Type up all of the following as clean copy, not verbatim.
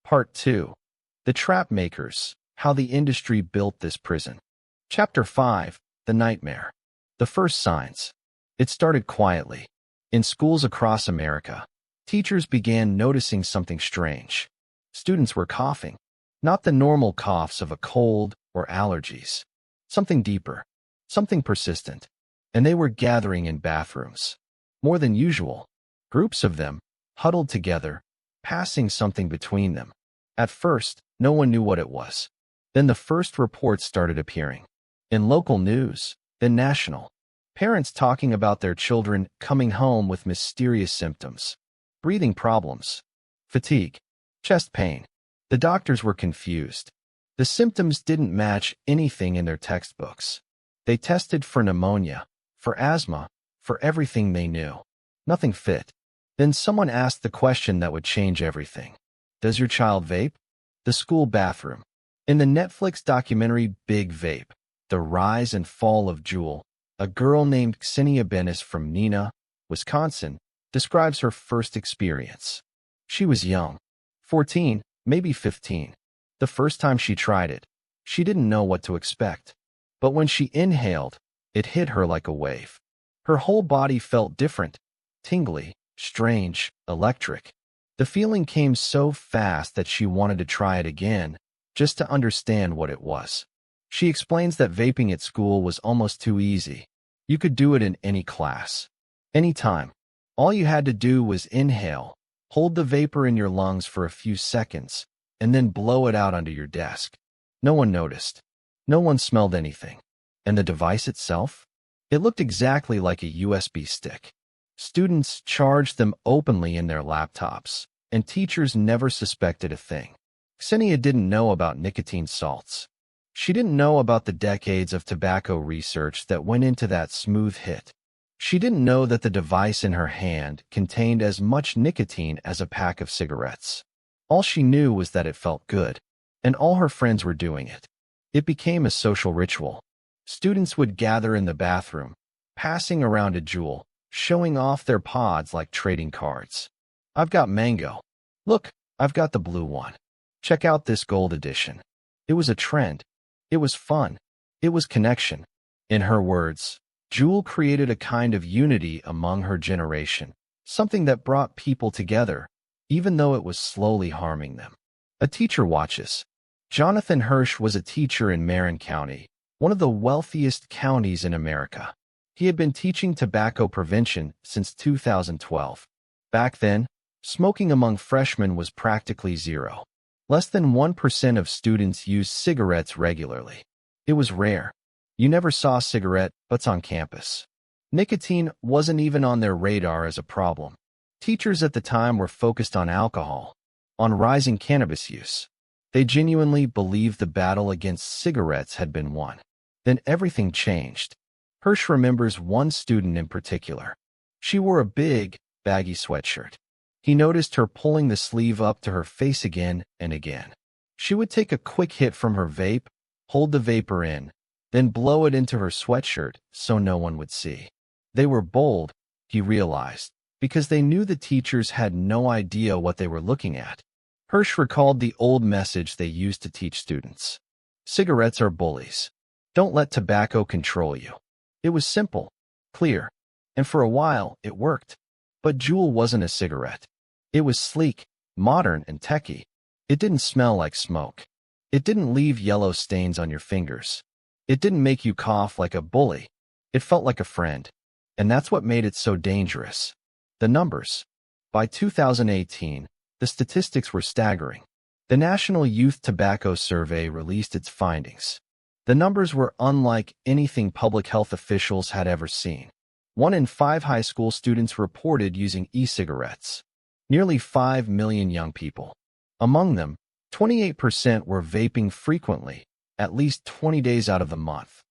Part 2. The Trap Makers, How the Industry Built This Prison. Chapter 5. The Nightmare. The First Signs. It started quietly. In schools across America, teachers began noticing something strange. Students were coughing. Not the normal coughs of a cold or allergies. Something deeper. Something persistent. And they were gathering in bathrooms. More than usual. Groups of them, huddled together, passing something between them. At first, no one knew what it was. Then the first reports started appearing. In local news, then national. Parents talking about their children coming home with mysterious symptoms. Breathing problems. Fatigue. Chest pain. The doctors were confused. The symptoms didn't match anything in their textbooks. They tested for pneumonia, for asthma, for everything they knew. Nothing fit. Then someone asked the question that would change everything. Does your child vape? The school bathroom. In the Netflix documentary Big Vape, The Rise and Fall of Juul, a girl named Ksenia Benes from Neenah, Wisconsin, describes her first experience. She was young, 14, maybe 15. The first time she tried it, she didn't know what to expect. But when she inhaled, it hit her like a wave. Her whole body felt different, tingly, strange, electric. The feeling came so fast that she wanted to try it again, just to understand what it was. She explains that vaping at school was almost too easy. You could do it in any class, anytime. All you had to do was inhale, hold the vapor in your lungs for a few seconds, and then blow it out onto your desk. No one noticed. No one smelled anything. And the device itself? It looked exactly like a USB stick. Students charged them openly in their laptops, and teachers never suspected a thing. Ksenia didn't know about nicotine salts. She didn't know about the decades of tobacco research that went into that smooth hit. She didn't know that the device in her hand contained as much nicotine as a pack of cigarettes. All she knew was that it felt good, and all her friends were doing it. It became a social ritual. Students would gather in the bathroom, passing around a Juul, showing off their pods like trading cards. I've got mango. Look, I've got the blue one. Check out this gold edition. It was a trend. It was fun. It was connection. In her words, Juul created a kind of unity among her generation, something that brought people together, even though it was slowly harming them. A teacher watches. Jonathan Hirsch was a teacher in Marin County, one of the wealthiest counties in America. He had been teaching tobacco prevention since 2012. Back then, smoking among freshmen was practically zero. Less than 1% of students used cigarettes regularly. It was rare. You never saw cigarette butts on campus. Nicotine wasn't even on their radar as a problem. Teachers at the time were focused on alcohol, on rising cannabis use. They genuinely believed the battle against cigarettes had been won. Then everything changed. Hirsch remembers one student in particular. She wore a big, baggy sweatshirt. He noticed her pulling the sleeve up to her face again and again. She would take a quick hit from her vape, hold the vapor in, then blow it into her sweatshirt so no one would see. They were bold, he realized, because they knew the teachers had no idea what they were looking at. Hirsch recalled the old message they used to teach students. Cigarettes are bullies. Don't let tobacco control you. It was simple, clear, and for a while it worked. But Juul wasn't a cigarette. It was sleek, modern, and techy. It didn't smell like smoke. It didn't leave yellow stains on your fingers. It didn't make you cough like a bully. It felt like a friend. And that's what made it so dangerous. The numbers. By 2018, the statistics were staggering. The National Youth Tobacco Survey released its findings. The numbers were unlike anything public health officials had ever seen. 1 in 5 high school students reported using e-cigarettes. Nearly 5 million young people. Among them, 28% were vaping frequently, at least 20 days out of the month.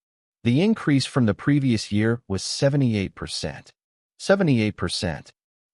The increase from the previous year was 78%. 78%.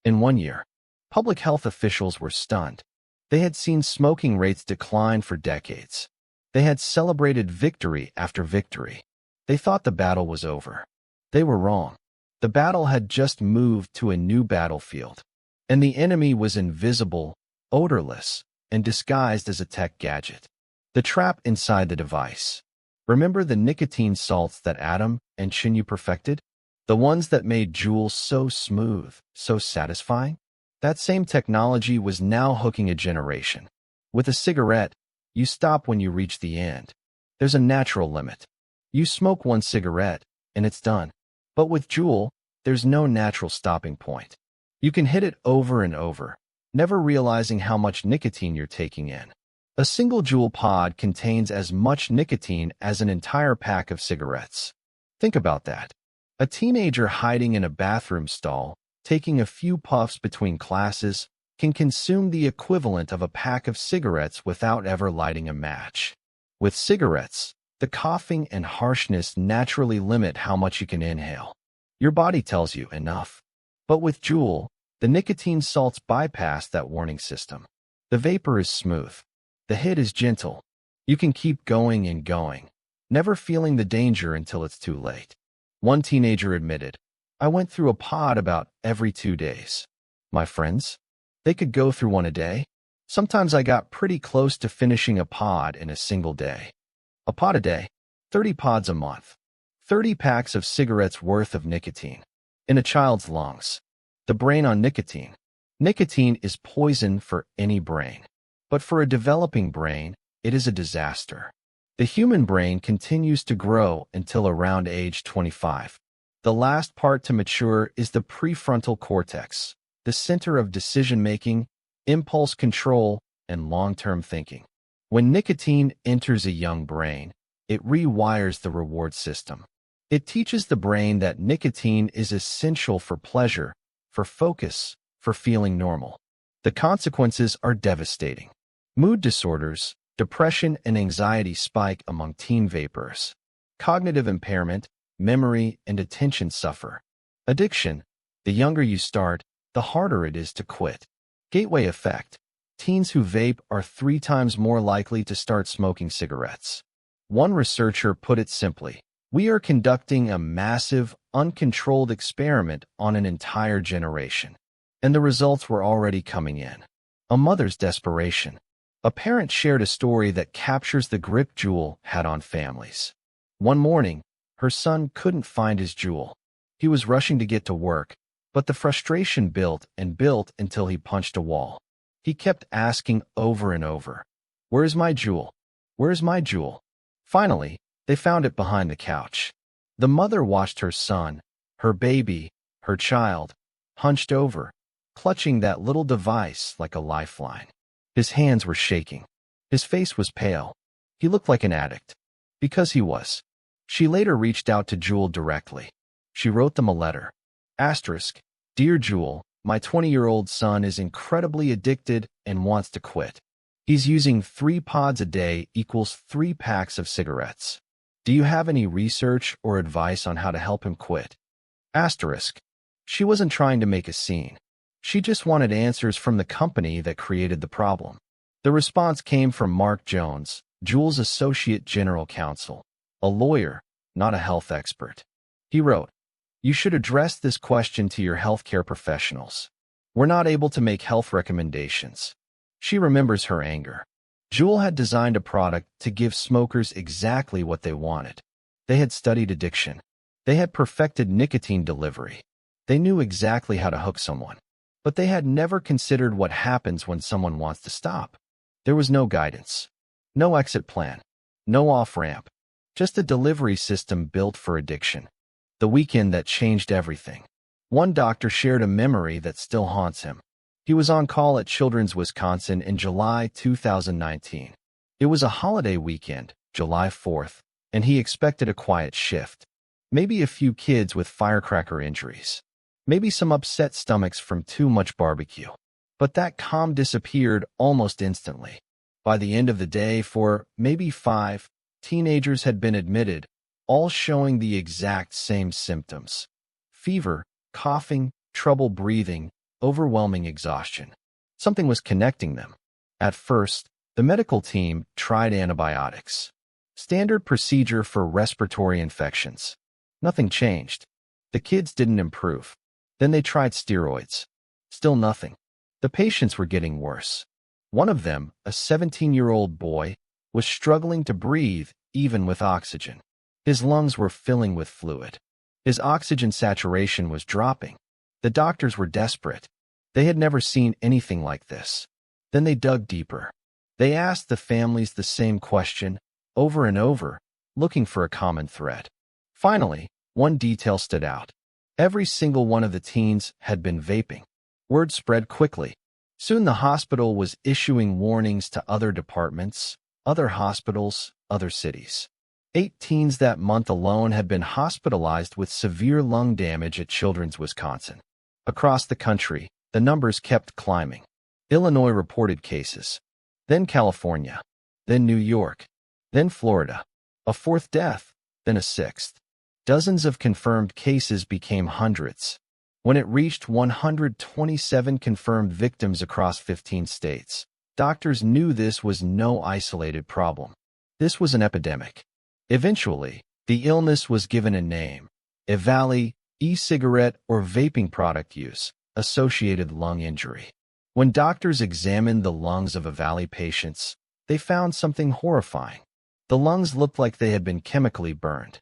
In 1 year. Public health officials were stunned. They had seen smoking rates decline for decades. They had celebrated victory after victory. They thought the battle was over. They were wrong. The battle had just moved to a new battlefield. And the enemy was invisible, odorless, and disguised as a tech gadget. The trap inside the device. Remember the nicotine salts that Adam and Chinyu perfected? The ones that made Juul so smooth, so satisfying? That same technology was now hooking a generation. With a cigarette, you stop when you reach the end. There's a natural limit. You smoke one cigarette, and it's done. But with Juul, there's no natural stopping point. You can hit it over and over, never realizing how much nicotine you're taking in. A single Juul pod contains as much nicotine as an entire pack of cigarettes. Think about that. A teenager hiding in a bathroom stall, taking a few puffs between classes, can consume the equivalent of a pack of cigarettes without ever lighting a match. With cigarettes, the coughing and harshness naturally limit how much you can inhale. Your body tells you enough. But with Juul, the nicotine salts bypass that warning system. The vapor is smooth. The hit is gentle. You can keep going and going, never feeling the danger until it's too late. One teenager admitted, "I went through a pod about every 2 days." My friends? They could go through one a day. Sometimes I got pretty close to finishing a pod in a single day. A pod a day, 30 pods a month, 30 packs of cigarettes worth of nicotine. In a child's lungs. The brain on nicotine. Nicotine is poison for any brain. But for a developing brain, it is a disaster. The human brain continues to grow until around age 25. The last part to mature is the prefrontal cortex, the center of decision-making, impulse control, and long-term thinking. When nicotine enters a young brain, it rewires the reward system. It teaches the brain that nicotine is essential for pleasure, for focus, for feeling normal. The consequences are devastating. Mood disorders, depression and anxiety spike among teen vapers. Cognitive impairment, memory, and attention suffer. Addiction. The younger you start, the harder it is to quit. Gateway effect. Teens who vape are 3 times more likely to start smoking cigarettes. One researcher put it simply, "We are conducting a massive, uncontrolled experiment on an entire generation." And the results were already coming in. A mother's desperation. A parent shared a story that captures the grip Juul had on families. One morning, her son couldn't find his Juul. He was rushing to get to work, but the frustration built and built until he punched a wall. He kept asking over and over, "Where's my Juul? Where's my Juul?" Finally, they found it behind the couch. The mother watched her son, her baby, her child, hunched over, clutching that little device like a lifeline. His hands were shaking. His face was pale. He looked like an addict. Because he was. She later reached out to Juul directly. She wrote them a letter. Asterisk, "Dear Juul, my 20-year-old son is incredibly addicted and wants to quit. He's using 3 pods a day equals 3 packs of cigarettes. Do you have any research or advice on how to help him quit?" Asterisk. She wasn't trying to make a scene. She just wanted answers from the company that created the problem. The response came from Mark Jones, Juul's Associate General Counsel, a lawyer, not a health expert. He wrote, "You should address this question to your healthcare professionals. We're not able to make health recommendations." She remembers her anger. Juul had designed a product to give smokers exactly what they wanted. They had studied addiction. They had perfected nicotine delivery. They knew exactly how to hook someone. But they had never considered what happens when someone wants to stop. There was no guidance, no exit plan, no off-ramp, just a delivery system built for addiction. The weekend that changed everything. One doctor shared a memory that still haunts him. He was on call at Children's Wisconsin in July 2019. It was a holiday weekend, July 4th, and he expected a quiet shift. Maybe a few kids with firecracker injuries. Maybe some upset stomachs from too much barbecue. But that calm disappeared almost instantly. By the end of the day, for maybe 5 teenagers had been admitted, all showing the exact same symptoms. Fever, coughing, trouble breathing, overwhelming exhaustion. Something was connecting them. At first, the medical team tried antibiotics. Standard procedure for respiratory infections. Nothing changed. The kids didn't improve. Then they tried steroids. Still nothing. The patients were getting worse. One of them, a 17-year-old boy, was struggling to breathe even with oxygen. His lungs were filling with fluid. His oxygen saturation was dropping. The doctors were desperate. They had never seen anything like this. Then they dug deeper. They asked the families the same question, over and over, looking for a common thread. Finally, one detail stood out. Every single one of the teens had been vaping. Word spread quickly. Soon the hospital was issuing warnings to other departments, other hospitals, other cities. 8 teens that month alone had been hospitalized with severe lung damage at Children's Wisconsin. Across the country, the numbers kept climbing. Illinois reported cases, then California, then New York, then Florida. A 4th death, then a 6th. Dozens of confirmed cases became hundreds. When it reached 127 confirmed victims across 15 states, doctors knew this was no isolated problem. This was an epidemic. Eventually, the illness was given a name: EVALI, e-cigarette or vaping product use, associated lung injury. When doctors examined the lungs of EVALI patients, they found something horrifying. The lungs looked like they had been chemically burned.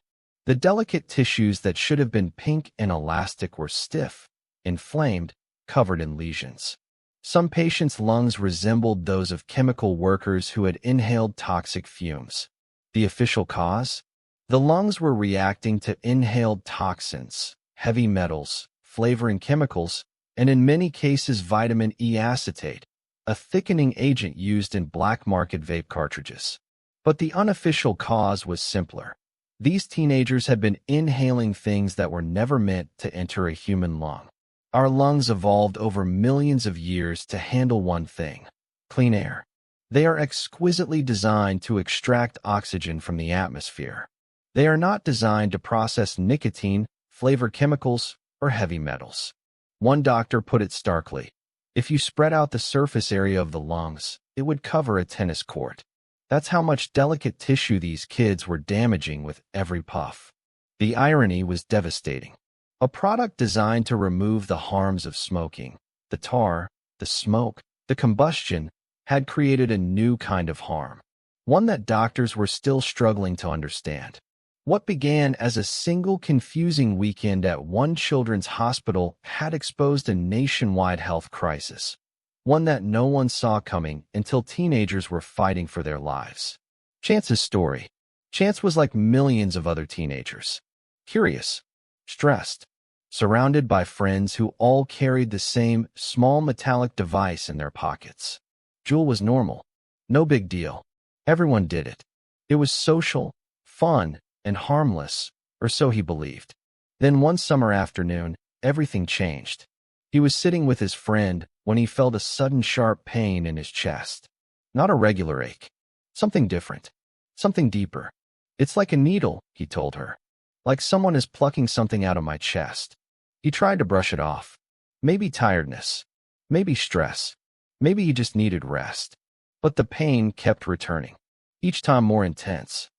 The delicate tissues that should have been pink and elastic were stiff, inflamed, covered in lesions. Some patients' lungs resembled those of chemical workers who had inhaled toxic fumes. The official cause? The lungs were reacting to inhaled toxins, heavy metals, flavoring chemicals, and in many cases vitamin E acetate, a thickening agent used in black market vape cartridges. But the unofficial cause was simpler. These teenagers had been inhaling things that were never meant to enter a human lung. Our lungs evolved over millions of years to handle one thing: clean air. They are exquisitely designed to extract oxygen from the atmosphere. They are not designed to process nicotine, flavor chemicals, or heavy metals. One doctor put it starkly: if you spread out the surface area of the lungs, it would cover a tennis court. That's how much delicate tissue these kids were damaging with every puff. The irony was devastating. A product designed to remove the harms of smoking, the tar, the smoke, the combustion, had created a new kind of harm, one that doctors were still struggling to understand. What began as a single confusing weekend at one children's hospital had exposed a nationwide health crisis, one that no one saw coming until teenagers were fighting for their lives. Chance's story. Chance was like millions of other teenagers. Curious, stressed, surrounded by friends who all carried the same small metallic device in their pockets. Juul was normal. No big deal. Everyone did it. It was social, fun, and harmless, or so he believed. Then one summer afternoon, everything changed. He was sitting with his friend when he felt a sudden sharp pain in his chest. Not a regular ache. Something different. Something deeper. It's like a needle, he told her. Like someone is plucking something out of my chest. He tried to brush it off. Maybe tiredness. Maybe stress. Maybe he just needed rest. But the pain kept returning, each time more intense.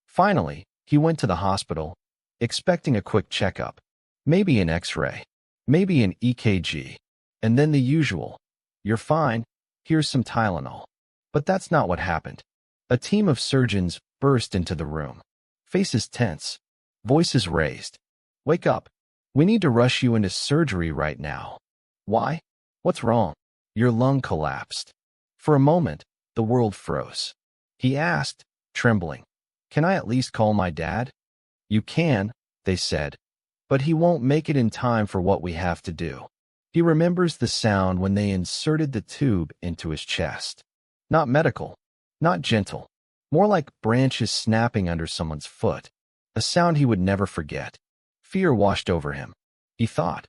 Finally, he went to the hospital, expecting a quick checkup. Maybe an X-ray. Maybe an EKG. And then the usual: "You're fine. Here's some Tylenol." But that's not what happened. A team of surgeons burst into the room. Faces tense. Voices raised. "Wake up. We need to rush you into surgery right now." "Why? What's wrong?" "Your lung collapsed." For a moment, the world froze. He asked, trembling, "Can I at least call my dad?" "You can," they said, "but he won't make it in time for what we have to do." He remembers the sound when they inserted the tube into his chest. Not medical, not gentle, more like branches snapping under someone's foot, a sound he would never forget. Fear washed over him. He thought,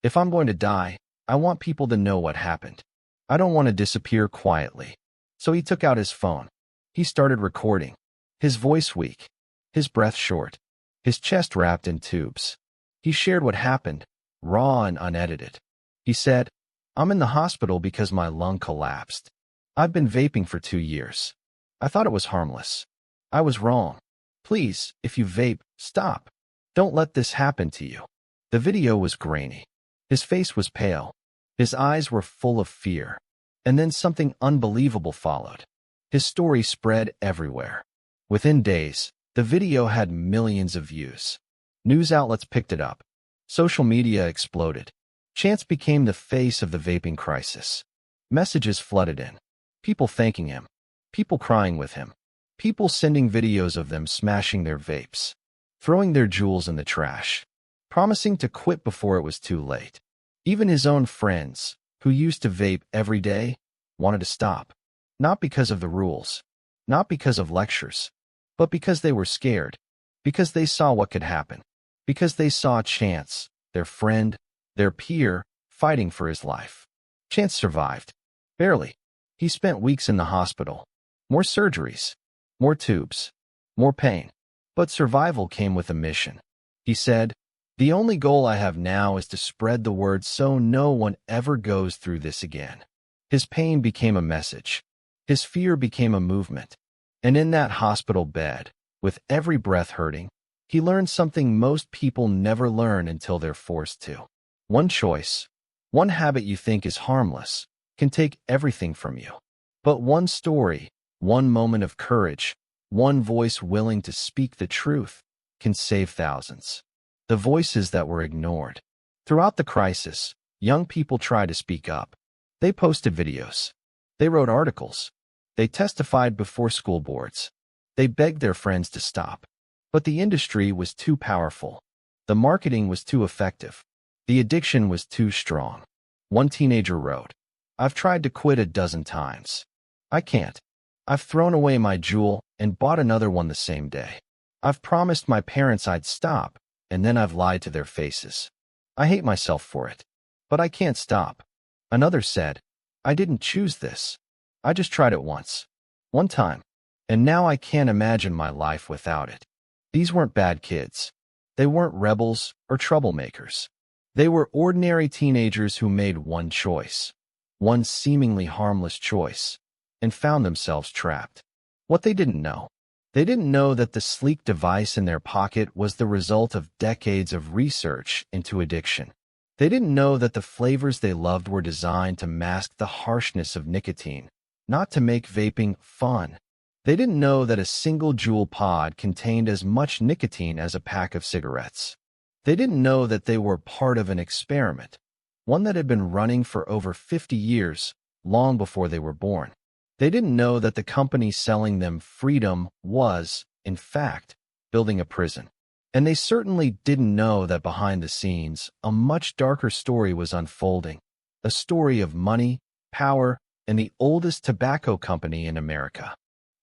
"If I'm going to die, I want people to know what happened. I don't want to disappear quietly." So he took out his phone. He started recording, his voice weak, his breath short, his chest wrapped in tubes. He shared what happened, raw and unedited. He said, "I'm in the hospital because my lung collapsed. I've been vaping for 2 years. I thought it was harmless. I was wrong. Please, if you vape, stop. Don't let this happen to you." The video was grainy. His face was pale. His eyes were full of fear. And then something unbelievable followed. His story spread everywhere. Within days, the video had millions of views. News outlets picked it up. Social media exploded. Chance became the face of the vaping crisis. Messages flooded in. People thanking him. People crying with him. People sending videos of them smashing their vapes, throwing their Juuls in the trash, promising to quit before it was too late. Even his own friends, who used to vape every day, wanted to stop. Not because of the rules, not because of lectures, but because they were scared, because they saw what could happen, because they saw Chance, their friend, their peer, fighting for his life. Chance survived. Barely. He spent weeks in the hospital. More surgeries. More tubes. More pain. But survival came with a mission. He said, "The only goal I have now is to spread the word so no one ever goes through this again." His pain became a message. His fear became a movement. And in that hospital bed, with every breath hurting, he learned something most people never learn until they're forced to. One choice, one habit you think is harmless, can take everything from you. But one story, one moment of courage, one voice willing to speak the truth, can save thousands. The voices that were ignored. Throughout the crisis, young people tried to speak up. They posted videos. They wrote articles. They testified before school boards. They begged their friends to stop. But the industry was too powerful. The marketing was too effective. The addiction was too strong. One teenager wrote, "I've tried to quit a dozen times. I can't. I've thrown away my Juul and bought another one the same day. I've promised my parents I'd stop, and then I've lied to their faces. I hate myself for it. But I can't stop." Another said, "I didn't choose this. I just tried it once. One time. And now I can't imagine my life without it." These weren't bad kids. They weren't rebels or troublemakers. They were ordinary teenagers who made one choice, one seemingly harmless choice, and found themselves trapped. What they didn't know. They didn't know that the sleek device in their pocket was the result of decades of research into addiction. They didn't know that the flavors they loved were designed to mask the harshness of nicotine, not to make vaping fun. They didn't know that a single Juul pod contained as much nicotine as a pack of cigarettes. They didn't know that they were part of an experiment, one that had been running for over 50 years, long before they were born. They didn't know that the company selling them freedom was, in fact, building a prison. And they certainly didn't know that behind the scenes, a much darker story was unfolding, a story of money, power, and the oldest tobacco company in America.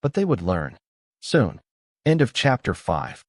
But they would learn. Soon. End of Chapter 5.